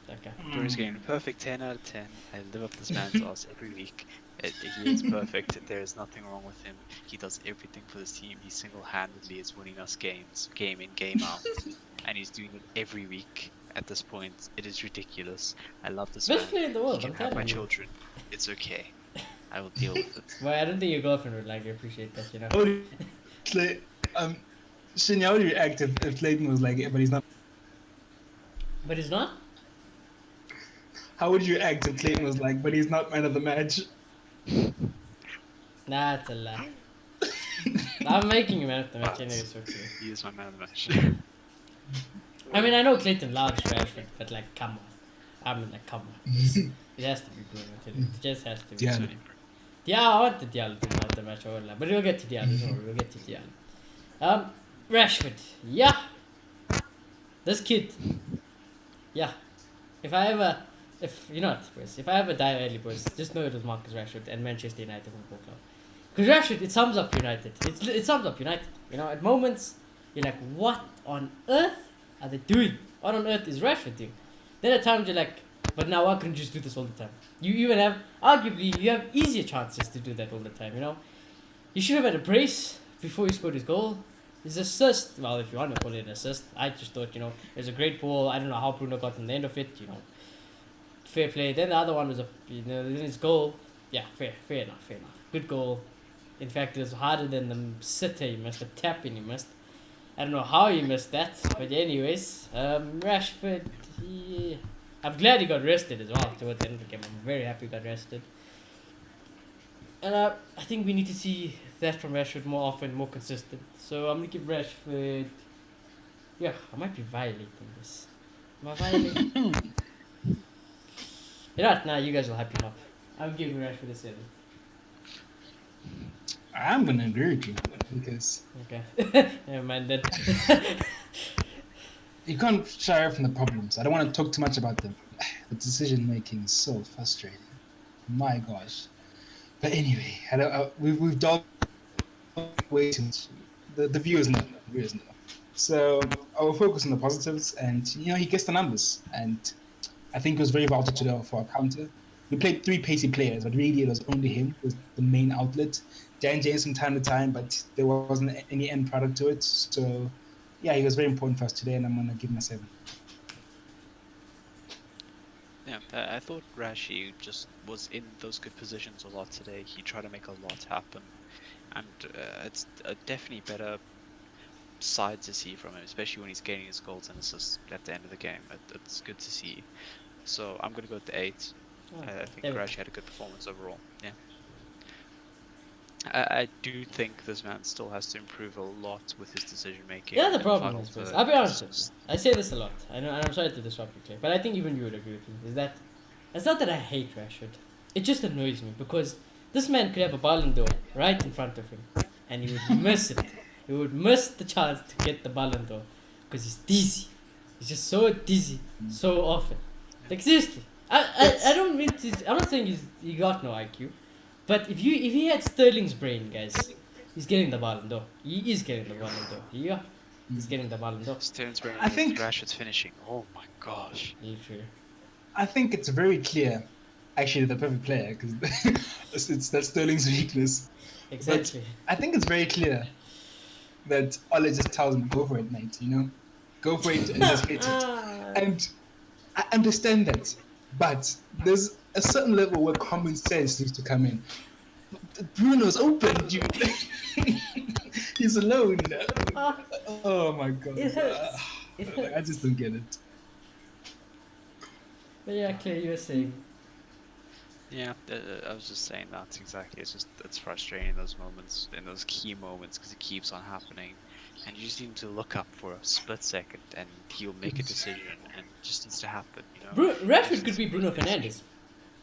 okay. Bruno's getting a perfect 10 out of 10. I live up this man's ass every week. He is perfect. There is nothing wrong with him. He does everything for this team. He single-handedly is winning us games, game in, game out. And he's doing it every week at this point. It is ridiculous. I love this Best man. player in the He world, can I'm have my telling you. children. It's okay. I will deal with it. Well, I don't think your girlfriend would like appreciate that, you know. How would you, Shinya, how would you react if Clayton was like it, but he's not? But it's not? How would you act if Clayton was like, but he's not man of the match? Nah, it's a lie. I'm making him man of the match anyway, so okay. He is my man of the match. I mean, I know Clayton loves Rashford, but like, come on. I mean, like, come on. It has to be Bruno. It just has to be. Yeah. Yeah, I want the Diallo to man of the match, but we'll get to Diallo. Don't worry, we'll get to Diallo. Rashford. Yeah. This kid. Yeah. If I ever die early, boys, just know it was Marcus Rashford and Manchester United Football Club. Because Rashford, it sums up United. It sums up United. You know, at moments, you're like, what on earth are they doing? What on earth is Rashford doing? Then at times you're like, but now why couldn't you just do this all the time? You even have, arguably, you have easier chances to do that all the time, you know? You should have had a brace before he scored his goal. His assist, well, if you want to call it an assist, I just thought, it was a great ball. I don't know how Bruno got on the end of it, fair play. Then the other one was then his goal. Yeah, fair enough. Good goal. In fact, it was harder than the sitter he missed, the tap in he missed. I don't know how he missed that, but anyways, Rashford, I'm glad he got rested as well towards the end of the game. I'm very happy he got rested. And I think we need to see that from Rashford more often, more consistent. So I'm going to give Rashford... Yeah, I might be violating this. Am I violating? You know what? Nah, you guys will hype him up. I'm giving Rashford a 7. I'm gonna agree with you because Okay. Never mind then. you can't shy away from the problems. I don't want to talk too much about them. The decision making is so frustrating. My gosh. But anyway, we've done way too much. The viewers know. So I will focus on the positives, and he gets the numbers, and I think it was very vital today for our counter. We played 3 pacey players, but really it was only him was the main outlet. Dan James from time to time, but there wasn't any end product to it. So yeah, he was very important for us today, and I'm gonna give him a 7. Yeah, I thought Rashi just was in those good positions a lot today. He tried to make a lot happen, and it's a definitely better side to see from him, especially when he's getting his goals and assists at the end of the game. It's good to see. So I'm going to go with the 8. I think Rashi had a good performance overall. Yeah. I do think this man still has to improve a lot with his decision making. Yeah, the problem is, I'll be honest with you. I say this a lot. I know, and I'm sorry to disrupt you, Clay, but I think even you would agree with me. Is that it's not that I hate Rashford. It just annoys me because this man could have a Ballon d'Or right in front of him, and he would miss it. He would miss the chance to get the Ballon d'Or because he's dizzy. He's just so dizzy so often. Like seriously, I don't mean to. I'm not saying he got no IQ. But if he had Sterling's brain, guys, he's getting the Ballon d'Or. He is getting the Ballon d'Or. Yeah, he's getting the Ballon d'Or. Sterling's brain. I think Rashford's finishing. Oh my gosh. Literally. I think it's very clear, actually, the perfect player because it's that Sterling's weakness. Exactly. But I think it's very clear that Ole just tells him, "Go for it, mate. Go for it and just hit it." And I understand that, but there's a certain level where common sense needs to come in. Bruno's open, dude. He's alone. Ah, Oh my god. it hurts. It Like, I just hurts. don't get it. But yeah, Claire, you were saying. Yeah, I was just saying that exactly. It's frustrating in those moments, in those key moments, because it keeps on happening, and you just need to look up for a split second, and he'll make a decision, and it just needs to happen. You know, Rashford just could needs be to Bruno make a decision. Fernandes.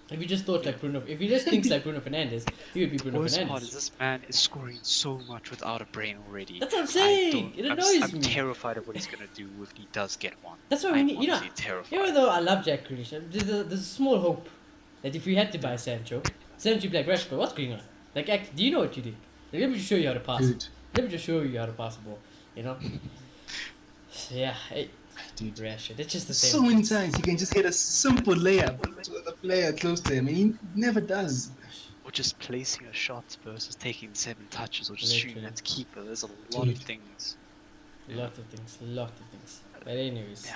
If he just thought Yeah. like Bruno, if he just thinks like Bruno Fernandes, he would be The Bruno worst part Fernandes. is this man is scoring so much without a brain already. That's what I'm saying. It annoys I'm me. terrified of what he's gonna do if he does get one. That's why we I'm need, you know. honestly terrified. Even though I love Jack Grealish, there's a small hope that if we had to buy Yeah. Sancho would be like, Rashford, what's going on? Like, do you know what you did? Like, let me just show you how to pass. Dude. Let me just show you how to pass the ball. You know. Yeah, hey, Dude. Rashford. It's just the same. So many times he can just hit a simple layup to the player close to him, and he never does. Or just placing a shot versus taking 7 touches, or just shooting Literally. at the keeper. There's a lot of Dude. things. Lot of things. But anyways. Yeah.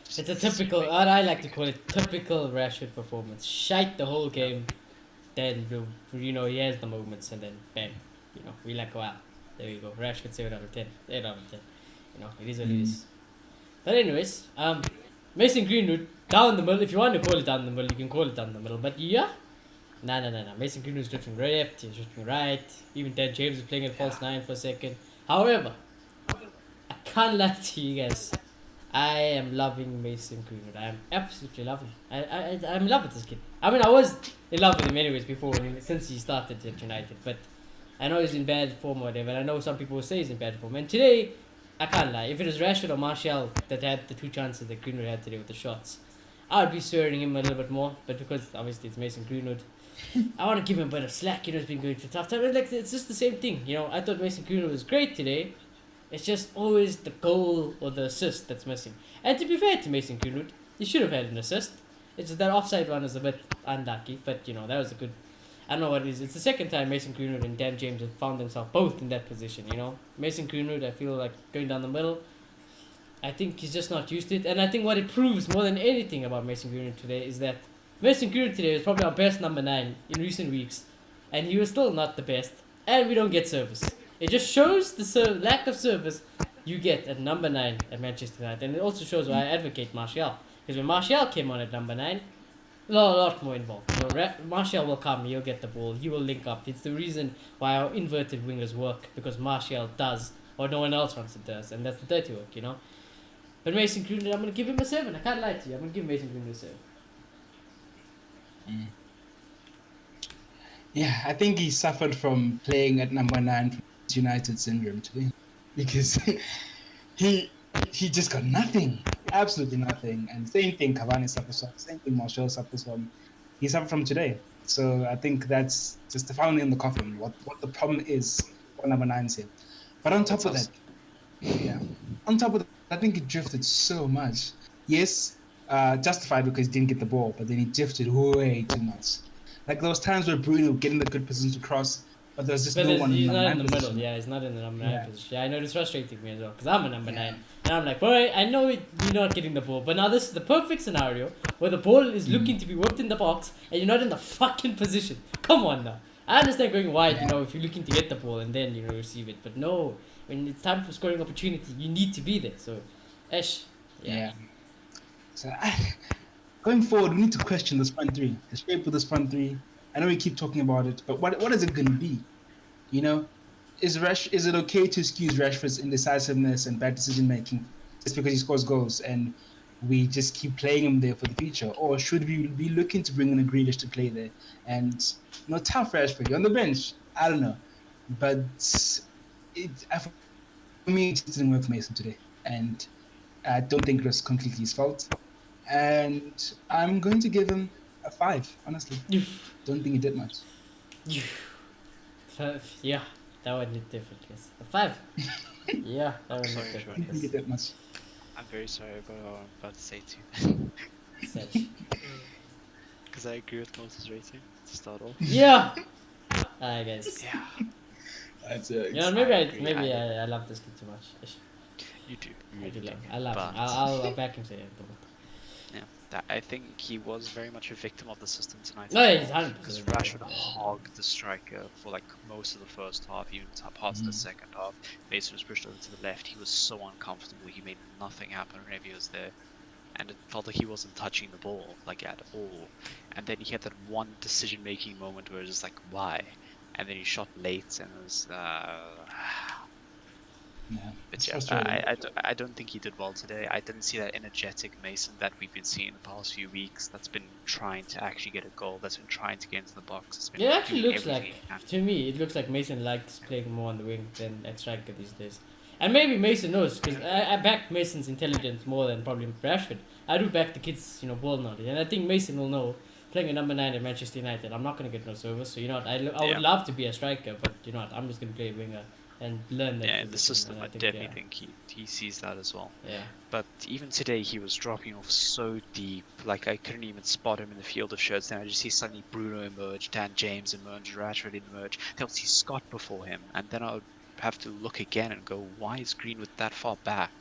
It's a typical, what I like to call it, typical Rashford performance. Shite the whole game, then he has the moments, and then bam, we like, wow, there you go. Rashford 7 out of 10, 8 out of 10. It is what it is. But anyways, Mason Greenwood down the middle. If you want to call it down the middle, you can call it down the middle. But yeah, no. Mason Greenwood's drifting left, he's drifting right. Even Dan James is playing at false 9 for a second. However, I can't lie to you guys. I am loving Mason Greenwood. I am absolutely loving him. I'm in love with this kid. I mean, I was in love with him anyways before, since he started at United. But I know he's in bad form or whatever. And I know some people will say he's in bad form. And today, I can't lie. If it was Rashford or Martial that had the 2 chances that Greenwood had today with the shots, I would be swearing him a little bit more. But because obviously it's Mason Greenwood, I want to give him a bit of slack. He's been going through tough time. It's just the same thing. I thought Mason Greenwood was great today. It's just always the goal or the assist that's missing. And to be fair to Mason Greenwood, he should have had an assist. It's just that offside one is a bit unlucky, but that was a good. I don't know what it is. It's the second time Mason Greenwood and Dan James have found themselves both in that position. Mason Greenwood, I feel like going down the middle. I think he's just not used to it, and I think what it proves more than anything about Mason Greenwood today is that Mason Greenwood today is probably our best number 9 in recent weeks, and he was still not the best, and we don't get service. It just shows the lack of service you get at number 9 at Manchester United. And it also shows why I advocate Martial. Because when Martial came on at number 9, a lot more involved. Martial will come, he'll get the ball, he will link up. It's the reason why our inverted wingers work. Because Martial does, or no one else wants it does. And that's the dirty work, But Mason Greenwood, I'm going to give him a 7. I can't lie to you. I'm going to give Mason Greenwood a 7. Yeah, I think he suffered from playing at number 9 from United syndrome today, because he just got nothing, absolutely nothing. And same thing Cavani suffers from, same thing Martial suffers from. He suffered from today. So I think that's just the final in the coffin. What the problem is for number 9's here. But on top of that, I think he drifted so much. Yes, justified because he didn't get the ball, but then he drifted way too much. Like those times where Bruno would get in the good position to cross, but there's just no one he's in the not in nine the middle. position. Yeah, he's not in the number 9 Yeah. position. Yeah, I know it's frustrating me as well because I'm a number 9. And I'm like, boy, I know you're not getting the ball, but now this is the perfect scenario where the ball is looking to be whipped in the box and you're not in the fucking position. Come on now. I understand going wide, if you're looking to get the ball and then, receive it. But no, when it's time for scoring opportunity, you need to be there. So, Yeah. So going forward, we need to question this front 3, the shape of this front 3. I know we keep talking about it, but what is it going to be? Is it okay to excuse Rashford's indecisiveness and bad decision making just because he scores goals and we just keep playing him there for the future, or should we be looking to bring in a Grealish to play there? And tough Rashford, you're on the bench. I don't know, but for me, it didn't work for Mason today, and I don't think it was completely his fault. And I'm going to give him a 5. Honestly, don't think he did much. Yeah, that would hit different. Yes. A 5. Yeah, that would hit I different. don't think he did much. I'm very sorry about what I'm about to say too. Because I agree with Moses' rating to start off. Yeah. I guess. Yeah, That's maybe I love this kid too much. you do. You I really do do. love him. I love him. But- I'll back him to the end. Yeah, I think he was very much a victim of the system tonight. No, he's 100%. Because Rashford hogged the striker for like most of the first half, even parts of the second half. Mason was pushed over to the left. He was so uncomfortable. He made nothing happen whenever he was there. And it felt like he wasn't touching the ball, like at all. And then he had that one decision-making moment where it was like, why? And then he shot late, and it was. But yeah, I don't think he did well today. I didn't see that energetic Mason that we've been seeing the past few weeks. That's been trying to actually get a goal. That's been trying to get into the box. It actually looks like, to me, it looks like Mason likes playing more on the wing than at striker these days. And maybe Mason knows, because I back Mason's intelligence more than probably Rashford. I do back the kids, ball knowledge. And I think Mason will know, playing a number 9 at Manchester United, I'm not going to get no service. So, I would love to be a striker, but, I'm just going to play a winger and learn that. Yeah, in the system, I definitely think he sees that as well. Yeah. But even today, he was dropping off so deep. Like, I couldn't even spot him in the field of shirts. Then I just see suddenly Bruno emerge, Dan James emerge, Rashford emerge. Then I'll see Scott before him. And then I would have to look again and go, why is Greenwood that far back?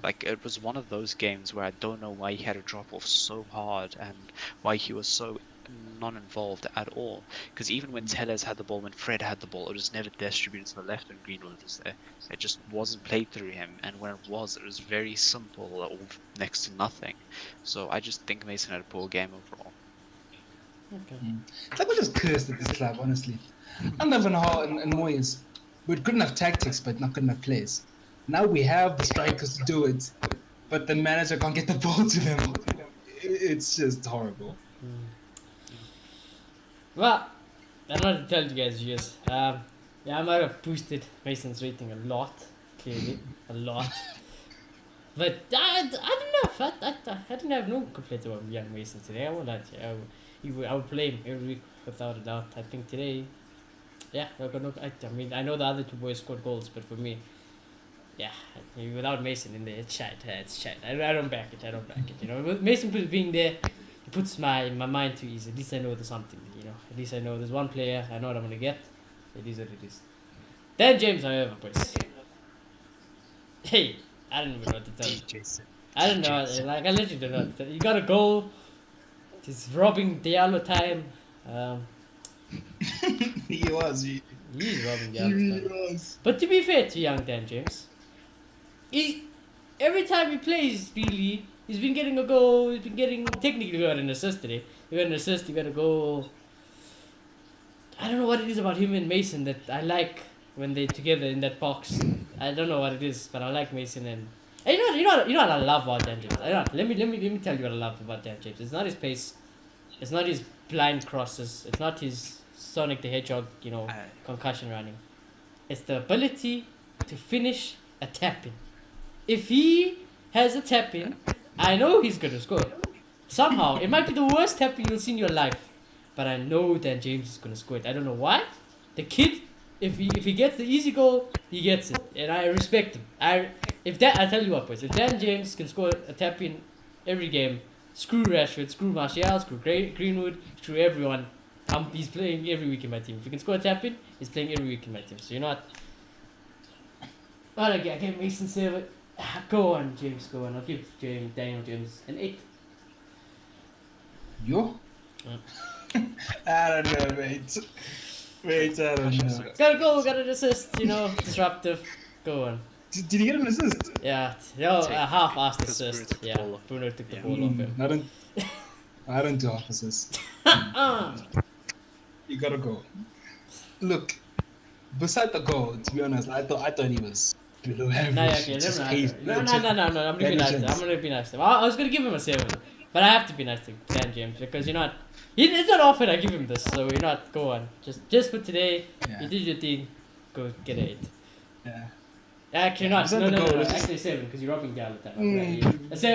Like, it was one of those games where I don't know why he had to drop off so hard and why he was so non-involved at all. Because even when Tellez had the ball, when Fred had the ball, it was never distributed to the left when Greenwood was there. It just wasn't played through him, and when it was very simple or next to nothing. So I just think Mason had a poor game overall. Okay. It's like we're just cursed at this club, honestly. I'm never know how and Moyes. We're good enough tactics, but not good enough players. Now we have the strikers to do it, but the manager can't get the ball to them. It's just horrible. Well, I'm not to tell you guys yes. I might have boosted Mason's rating a lot, clearly, a lot. But I don't know. I didn't have no complaints about young Mason today. I won't lie to you. I would play him every week without a doubt. I think today, I know the other two boys scored goals, but for me, without Mason in there, it's shite. I don't back it. With Mason being there, it puts my mind to ease. At least I know there's something. At least I know there's one player. I know what I'm gonna get. It is what it is. Dan James, however, boys. Hey, I don't even know what to tell you. I don't know. Like I literally don't know. What to tell you. You got a goal. It's robbing Diallo time. He was. He's robbing Diallo time. But to be fair to young Dan James, every time he plays, really, he's been getting a goal. He's been getting technically got an assist today. He got an assist. He got a goal. I don't know what it is about him and Mason that I like when they're together in that box. I don't know what it is, but I like Mason and you know what I love about Dan James. Let me tell you what I love about Dan James. It's not his pace. It's not his blind crosses. It's not his Sonic the Hedgehog, concussion running. It's the ability to finish a tap-in. If he has a tap-in, I know he's going to score. Somehow. It might be the worst tap-in you'll see in your life. But I know that James is going to score it. I don't know why. The kid, if he gets the easy goal, he gets it. And I respect him. I tell you what, boys. If Dan James can score a tap-in every game, screw Rashford, screw Martial, screw Greenwood, screw everyone. He's playing every week in my team. If he can score a tap-in, he's playing every week in my team. So you know what? I give Mason 7. Go on, James. Go on. I'll give Daniel James an 8. You? I don't know, mate. I don't know. Got a goal, got an assist, disruptive. Go on. Did he get an assist? Yeah, a half-assed assist. Yeah, Bruno took the ball off him. I don't do half assists. You gotta go. Look, beside the goal, to be honest, I thought he was below average. No, I'm gonna be nice to him. I was gonna give him a 7, but I have to be nice to Dan James because it's not often I give him this, so go on. Just for today, you did your thing. Go get an 8. Yeah. Actually not. No. Actually 7 because you're robbing Diallo time. So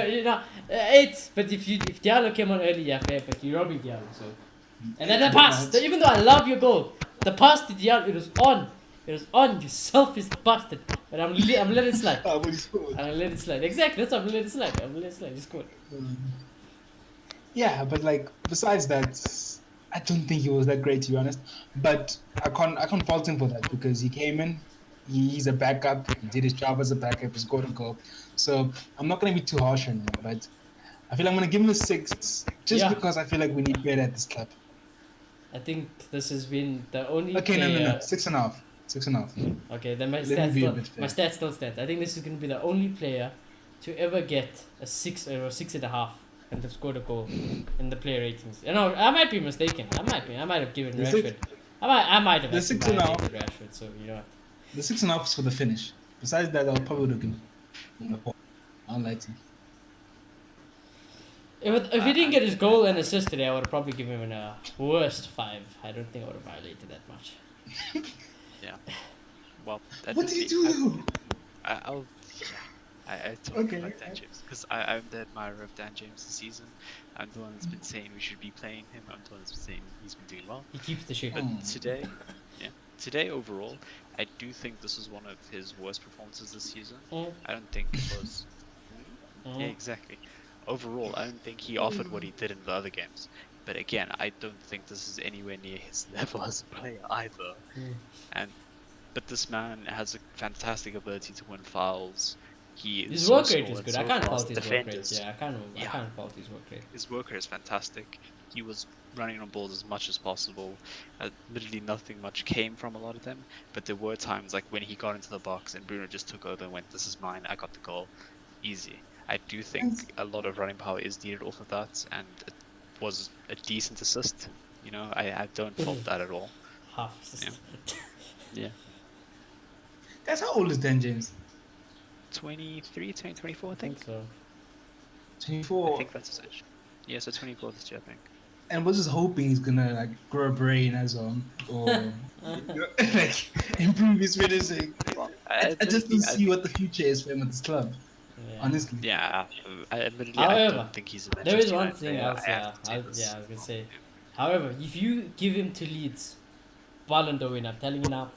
8. But if Diallo came on early, yeah, fair. But you're robbing Diallo, so. And then the pass. Even though I love your goal, the pass to Diallo, it was on. You selfish bastard. But I'm letting it slide. I'm gonna let it slide. Exactly. That's what I'm letting it slide. You scored. Yeah, but besides that, I don't think he was that great, to be honest. But I can't fault him for that because he came in. He's a backup. He did his job as a backup. He scored a goal. So I'm not going to be too harsh on him. But I feel I'm gonna give him a 6 just Yeah. because I feel like we need better at this club. I think this has been the only Okay, no, player. 6.5. 6.5. Okay, then my Let me stats be a still bit my fair. stats still stand. I think this is gonna be the only player to ever get a 6 or 6.5 and to score a goal in the player ratings. You know, I might be mistaken. I might have given The six, Rashford. I might have the actually 6.5, violated Rashford. So you know. the 6.5 is for the finish. Besides that, I'll probably would have given him a 4. I'll lie to you. If he didn't get his goal and assist today, I would have probably given him a worst 5. I don't think I would have violated that much. Yeah. Well, What did you do though? I'll yeah. I talk Okay. about Dan James because I'm the admirer of Dan James this season. I'm the one that's been saying we should be playing him. I'm the one that's been saying he's been doing well. He keeps the shit. But today overall, I do think this is one of his worst performances this season. Mm. I don't think it was. Yeah, Mm. exactly. Overall, I don't think he offered what he did in the other games. But again, I don't think this is anywhere near his level as a player either. Mm. But this man has a fantastic ability to win fouls. He is His so work rate slow is and good. I so can't fast. fault his work rate. Defenders, Yeah, I yeah, can't fault his work rate. his work rate is fantastic. He was running on balls as much as possible. Admittedly, nothing much came from a lot of them, but there were times like when he got into the box and Bruno just took over and went, "This is mine. I got the goal, easy." I do think a lot of running power is needed off of that, and it was a decent assist. You know, I don't fault that at all. Half assist. Yeah. Guys, how old is Dan James? 23, 24, I I think think. so. I 24. think that's his age. Yeah, so 24 this year, I think. And we're just hoping he's gonna like grow a brain as well, or like improve his finishing. Well, I just don't see what the future is for him at this club. Yeah. Honestly, Yeah, admittedly, I However, don't think he's a there is Manchester one United thing player. else. I Yeah, have to say this. I was gonna say. However, if you give him to Leeds, Ballon d'Or winner. I'm telling you now,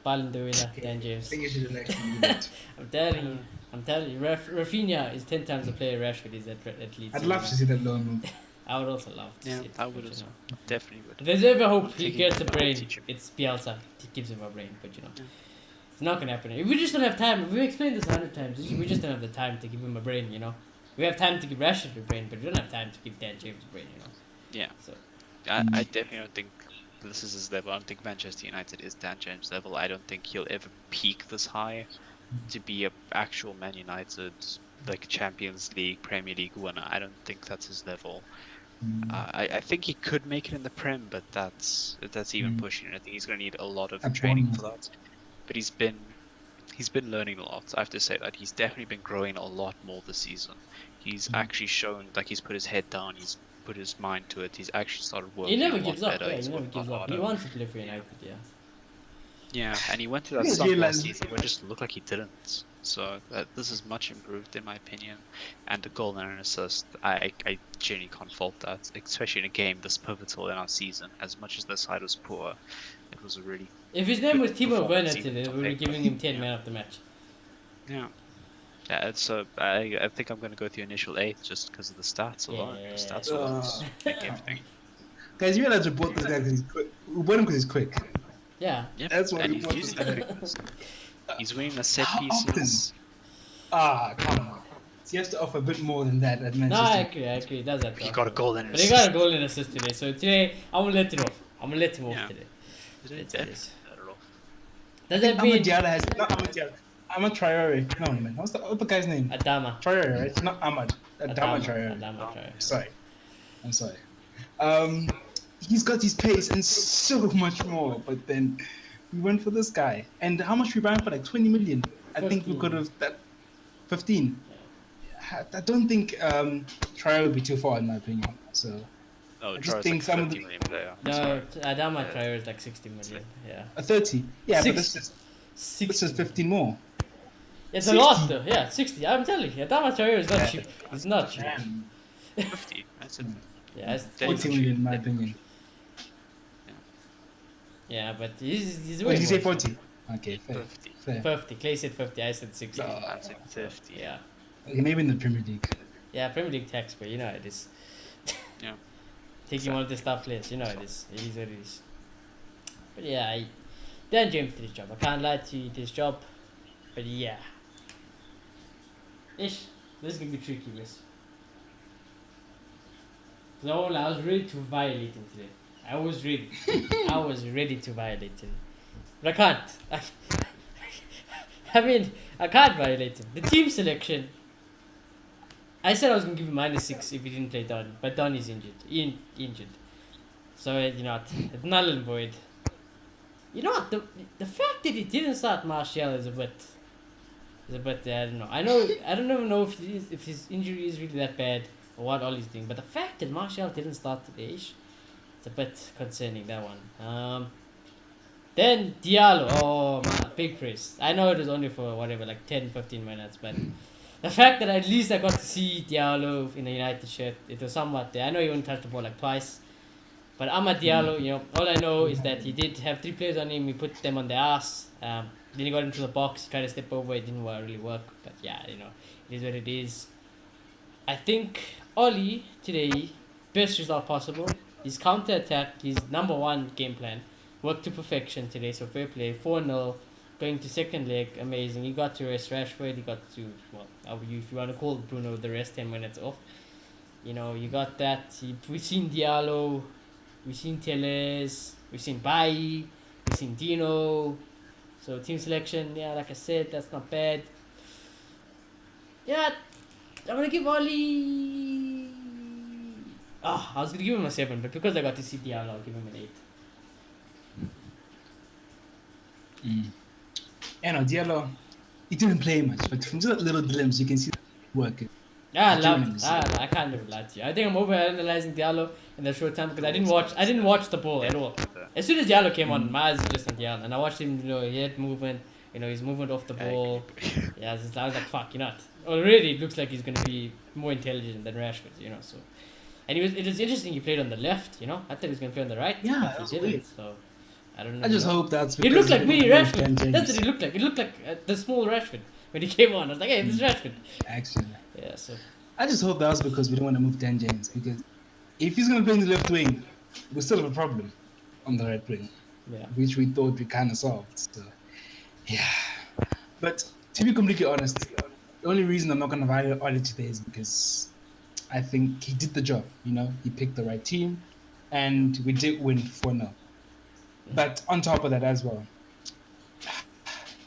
Ballon d'Or winner, Dan I James. think you should actually do that. I'm telling you. I'm telling you. Rafinha is 10 times the player Rashford is at Leeds. I'd love to see that loan move. I would also love to Yeah, see it. I would but, as you well. know. Definitely would. If there's ever hope he Taking gets a him, I'll brain, teach him. it's Bielsa. He gives him a brain, but you know. Yeah. It's not gonna happen. We just don't have time. We've explained this 100 times. We just don't have the time to give him a brain, you know. We have time to give Rashford a brain, but we don't have time to give Dan James a brain, you know. Yeah. So I definitely don't think this is his level. I don't think Manchester United is Dan James' level. I don't think he'll ever peak this high to be a actual Man United, like Champions League, Premier League winner. I don't think that's his level. I think he could make it in the Prem, but that's even pushing it. I think he's going to need a lot of At training for Bournemouth. that. But he's been learning a lot. I have to say that he's definitely been growing a lot more this season. He's actually shown like he's put his head down. He's put his mind to it. He's actually started he working never a lot gives up. better. Yeah, He's he never worked a gives lot up. He harder. wants to play for United. Yeah. Yeah, and he went to I that just stuff last realized- season where it just looked like he didn't. So this is much improved in my opinion. And the goal and an assist, I genuinely can't fault that, especially in a game this pivotal in our season. As much as the side was poor, it was a really If his name was good Timo Werner performance even today, on we'll be paper. giving him 10 Yeah. man of the match. Yeah. Yeah, so I think I'm gonna go with the initial 8 just because of the stats alone. Yeah. Stats alone make everything. Guys, you realize we bought this guy because he's quick. We bought him because he's quick. Yeah. Yep. That's what and we he's want using to that say. quickness. He's winning the set How often? pieces. Come on. He has to offer a bit more than that at No, I Manchester. agree. He does that. He though. got a goal and an But he got a assist. goal and assist today. So today, I'm gonna let it off. I'm gonna let him off Yeah. today. Today, It's definitely this. let it off. Does that Ahmed mean Diallo has not Ahmed Diallo. Ahmed Traore. No man, what's the guy's name? Adama? Traore, right? Not Ahmed. Adama Traore. Adama Traore. Sorry, I'm sorry. He's got his pace and so much more, but then we went for this guy. And how much we buying for? Like 20 million. I think we 15. could have that 15. I don't think Traore would be too far in my opinion. So No, I just Traore's think like some of 50 the million player. No, Sorry. Adama Yeah. Traore is like 60 million. Yeah. a 30. Yeah, but Six- this 60. is 15 more. It's a 60. lot though. Yeah, 60. I'm telling you, Adama Traore is not cheap. He's not cheap. Damn. 50. I said Yeah, it's Definitely 40 million in my cheap. opinion. yeah, but he's What way did you say more. 40? Okay, fair. 50. Fair. 50. Clay said 50. I said 60. No. I said 50. Yeah. Okay, maybe in the Premier League. Yeah, Premier League tax, but you know how it is. Yeah. Taking one of the star players, you know how it is. It is what it is. But yeah, Dan James did his job. I can't lie to you, he did his job. But yeah. Ish, this is gonna be tricky, miss. So I was ready to violate him today. I was ready. I was ready to violate him. But I can't. I mean, I can't violate him. The team selection. I said I was gonna give him -6 if he didn't play Don, but Don is injured. Injured. So it's null and void. You know what? The fact that he didn't start Martial is a bit. I don't know. I don't even know if his injury is really that bad or what all he's doing. But the fact that Martial didn't start today, it's a bit concerning, that one. Then Diallo, oh man, big praise. I know it was only for whatever, like 10, 15 minutes, but the fact that at least I got to see Diallo in a United shirt, it was somewhat there. I know he only touched the ball like twice, but Amad Diallo, all I know is that he did have 3 players on him. He put them on their ass. Then he got into the box, tried to step over. It didn't really work. But yeah, it is what it is. I think Oli today, best result possible. His counter attack, his number 1 game plan, worked to perfection today. So fair play. 4-0, going to second leg, amazing. He got to rest Rashford. He got to if you want to call Bruno the rest 10 minutes off. You got that. We've seen Diallo. We've seen Teles, we've seen Bai, we've seen Dino. So team selection, yeah, like I said, that's not bad. Yeah, I'm gonna give Oli. I was gonna give him a 7, but because I got to see Diallo, I'll give him an 8. Diallo, he didn't play much, but from just little glimpse, you can see the work. I can't even lie to you. I think I'm over analyzing Diallo in the short time because I didn't watch the ball at all. As soon as Diallo came on, my eyes were just on Diallo, and I watched him. He had movement. His movement off the ball. Yeah, I was like, fuck, already it looks like he's gonna be more intelligent than Rashford. So, and it was interesting. He played on the left. I thought he was gonna play on the right. Yeah, but he didn't. So, I don't know. I just hope that's because he looked like mini Rashford. That's what he looked like. It looked like the small Rashford when he came on. I was like, hey, this is Rashford. Actually. Yeah. So. I just hope that was because we don't want to move Dan James, because if he's going to play in the left wing, we still have a problem on the right wing, which we thought we kind of solved. So, yeah. But to be completely honest, the only reason I'm not going to violate Oli today is because I think he did the job. He picked the right team, and we did win 4-0. But on top of that as well,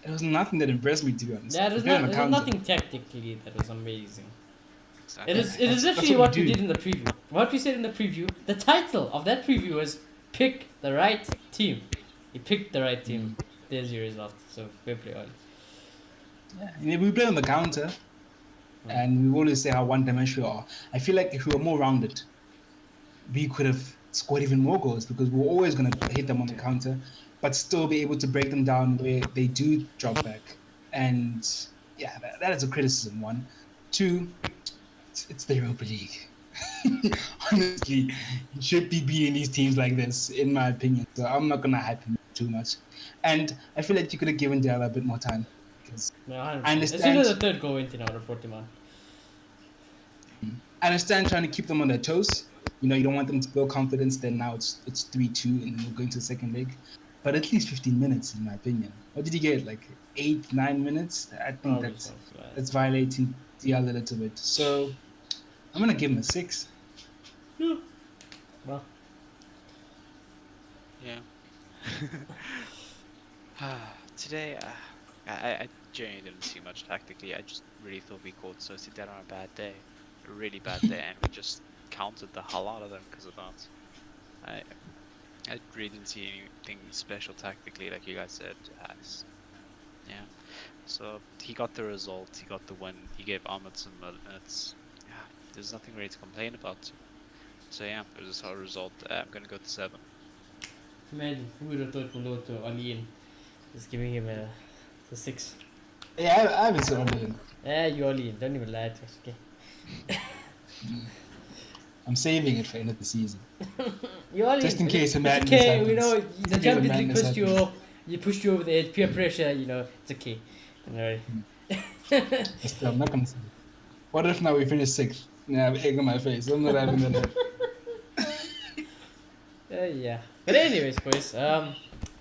it was nothing that impressed me, to be honest. Yeah, there's nothing technically that was amazing. It is literally what we did in the preview. What we said in the preview, the title of that preview was "Pick the Right Team." He picked the right team. There's your result. So we play Oli. Yeah, we play on the counter, and we always say how one-dimensional we are. I feel like if we were more rounded, we could have scored even more goals, because we're always going to hit them on the counter, but still be able to break them down where they do drop back. And yeah, that is a criticism. 1, 2. It's the Europa League. Honestly, you should be beating these teams like this, in my opinion. So I'm not going to hype him too much. And I feel like you could have given Diallo a bit more time. Because I understand. As soon as the third goal went in, I would have brought him on. I understand trying to keep them on their toes. You don't want them to build confidence. Then now it's 3-2, and then we're going to the second leg. But at least 15 minutes, in my opinion. What did he get? Like 8, 9 minutes? I think that's violating Diallo a little bit. So I'm gonna give him a 6. Well. Yeah. Today, I genuinely didn't see much tactically. I just really thought we caught Sociedad on a bad day, a really bad day, and we just counted the hell out of them because of that. I really didn't see anything special tactically, like you guys said. Yeah. So he got the result, he got the win, he gave Ahmed some minutes. Yeah, there's nothing really to complain about. So yeah, it was a result. I'm gonna go to 7. Imagine, who would have thought we'll go to Oli in? Just giving him a 6. Yeah, I haven't said Oli in. Yeah, you Oli in. Don't even lie to us, okay? I'm saving it for end of the season. You Oli just in case a madness okay, happens. The Champions League pushed you off. You pushed you over the edge, peer pressure, it's okay. Alright. I'm not gonna say it. What if now we finish 6th? Yeah, I have egg on my face. I'm not having that. Yeah. But anyways, boys,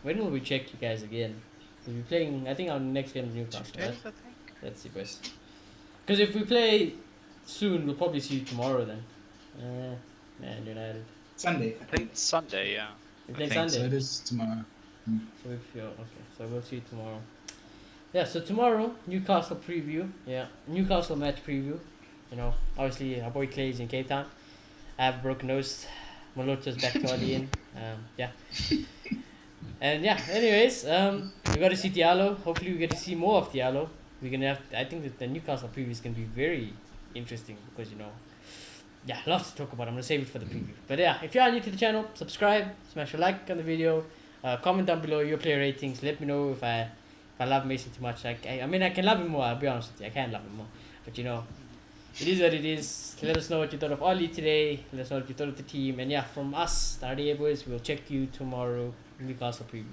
when will we check you guys again? We'll be playing, I think our next game is Newcastle, right? Let's see, boys. Because if we play soon, we'll probably see you tomorrow then. Man United. Sunday. I think it's Sunday, yeah. We I play think So Sunday. it is tomorrow. So if you're okay, so we'll see you tomorrow. Yeah, so tomorrow Newcastle preview. Yeah, Newcastle match preview. You know, obviously our boy Clay is in Cape Town. I have a broken nose. Moloto's back to Alien. Yeah. And yeah, anyways, we got to see Diallo. Hopefully, we get to see more of Diallo. We're gonna have. I think that the Newcastle preview is gonna be very interesting because yeah, lots to talk about. I'm gonna save it for the preview. But yeah, if you are new to the channel, subscribe, smash a like on the video, comment down below your player ratings. Let me know if I love Mason too much. I mean, I can love him more. I'll be honest with you, I can love him more. But it is what it is. Let us know what you thought of Ollie today. Let us know what you thought of the team. And yeah, from us, the RDA boys, we'll check you tomorrow. Newcastle preview.